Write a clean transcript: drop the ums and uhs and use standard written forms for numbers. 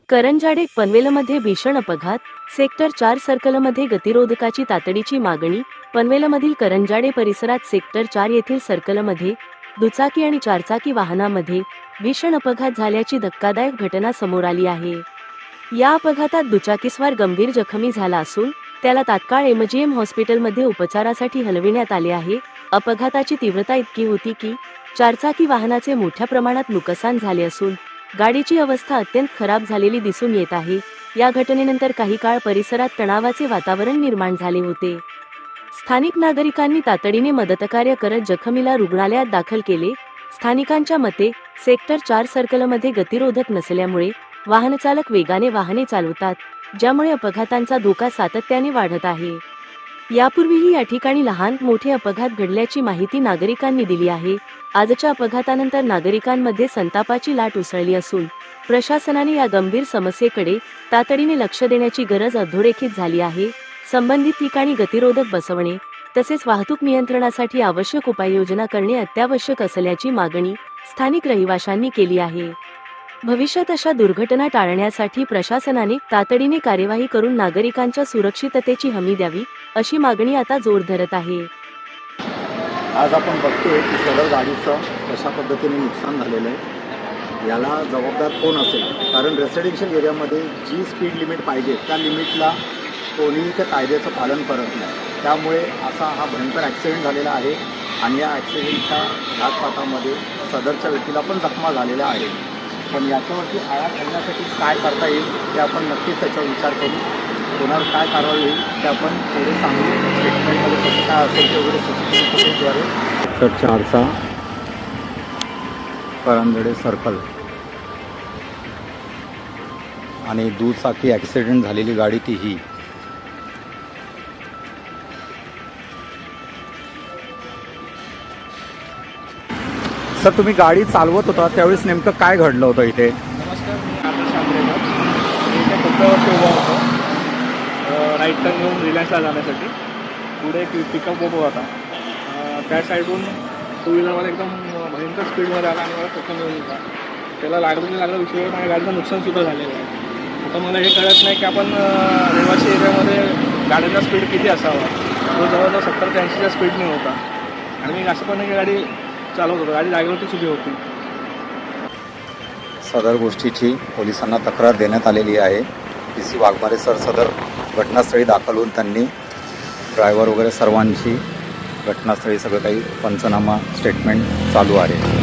करंजाडे पनवेलमध्ये भीषण अपघात, सेक्टर 4 सर्कलमध्ये गतिरोधकाची तातडीची मागणी. पनवेलमधील करंजाडे परिसरात सेक्टर 4 येथील सर्कलमध्ये दुचाकी आणि चारचाकी वाहनामध्ये भीषण अपघात झाल्याची धक्कादायक घटना समोर आली आहे. या अपघातात दुचाकीस्वार गंभीर जखमी झाला असून त्याला तात्काळ एमजीएम हॉस्पिटलमध्ये उपचारासाठी हलविण्यात आले आहे. अपघाताची तीव्रता इतकी होती की चारचाकी वाहनाचे मोठ्या प्रमाणात नुकसान झाले असून गाडीची अवस्था अत्यंत खराब झालेली दिसून येत आहे. या घटनेनंतर काही काळ परिसरात तणावाचे वातावरण निर्माण झाले होते. स्थानिक नागरिकांनी तातडीने मदतकार्य करत जखमीला रुग्णालयात दाखल केले. स्थानिकांच्या मते सेक्टर 4 सर्कलमध्ये गतिरोधक नसल्यामुळे वाहनचालक वेगाने वाहने चालवतात, ज्यामुळे अपघातांचा धोका सातत्याने वाढत आहे. यापूर्वीही या ठिकाणी लहान मोठे अपघात घडल्याची माहिती नागरिकांनी दिली आहे. आजच्या अपघातानंतर नागरिकांमध्ये संतापाची लाट उसळली असून प्रशासनाने या गंभीर समस्येकडे तातडीने लक्ष देण्याची गरज अधोरेखित झाली आहे. संबंधित ठिकाणी गतिरोधक बसवणे तसेच वाहतूक नियंत्रणासाठी आवश्यक उपाययोजना करणे अत्यावश्यक असल्याची मागणी स्थानिक रहिवाशांनी केली आहे. भविष्यात अशा दुर्घटना टाळण्यासाठी प्रशासनाने तातडीने कार्यवाही करून नागरिकांच्या सुरक्षिततेची हमी द्यावी, अशी मागणी आता जोर धरत आहे. आज आपण बघतोय की सदर गाडीचं कशा पद्धतीने नुकसान झालेलं आहे. याला जबाबदार कोण असेल? कारण रेसिडेन्शियल एरियामध्ये जी स्पीड लिमिट पाहिजे त्या लिमिटला कोणीही त्या कायद्याचं पालन करत नाही. त्यामुळे असा हा भयंकर ॲक्सिडेंट झालेला आहे आणि या ॲक्सिडेंटच्या घातपातामध्ये सदरच्या व्यक्तीला पण जखमा झालेल्या आहेत. पण याच्यावरती आळा घालण्यासाठी काय करता येईल ते आपण नक्कीच त्याच्यावर विचार करू. कोणावर काय कारवाई होईल ते आपण थोडे सांगू. स्टेटमेंटमध्ये कसं काय असेल ते वगैरे CCTV फुटेजद्वारे. सेक्टर 4चा करंजाडे सर्कल आणि दुचाकी ॲक्सिडेंट झालेली गाडी ती ही. सर, तुम्ही गाडी चालवत होता त्यावेळेस नेमकं काय घडलं होतं इथे? नमस्कार, मी आदर्श आंबेकर. मी इथे टोप्यावरती उभा होतो राईट टर्न घेऊन रिलायन्सला जाण्यासाठी. पुढे पिकअप उभा होता. त्या साईडून टू व्हीलरमध्ये एकदम भयंकर स्पीडमध्ये आला आणि मला टोकन घेऊन गेला. त्याला लागलं विषय माझ्या गाडीचं नुकसानसुद्धा झालेलं आहे. आता मला हे कळत नाही की आपण रहिवासी एरियामध्ये गाडीचा स्पीड किती असावा. तो जवळजवळ 70 ते 80च्या स्पीडने होता आणि मी असं पण गाडी चालवत होतो. गाडी जागेवरतीच उभी होती. सदर गोष्टीची पोलिसांना तक्रार देण्यात आलेली आहे. PC वाघमारे सर सदर घटनास्थळी दाखल होऊन त्यांनी ड्रायव्हर वगैरे सर्वांची घटनास्थळी सगळं काही पंचनामा स्टेटमेंट चालू आहे.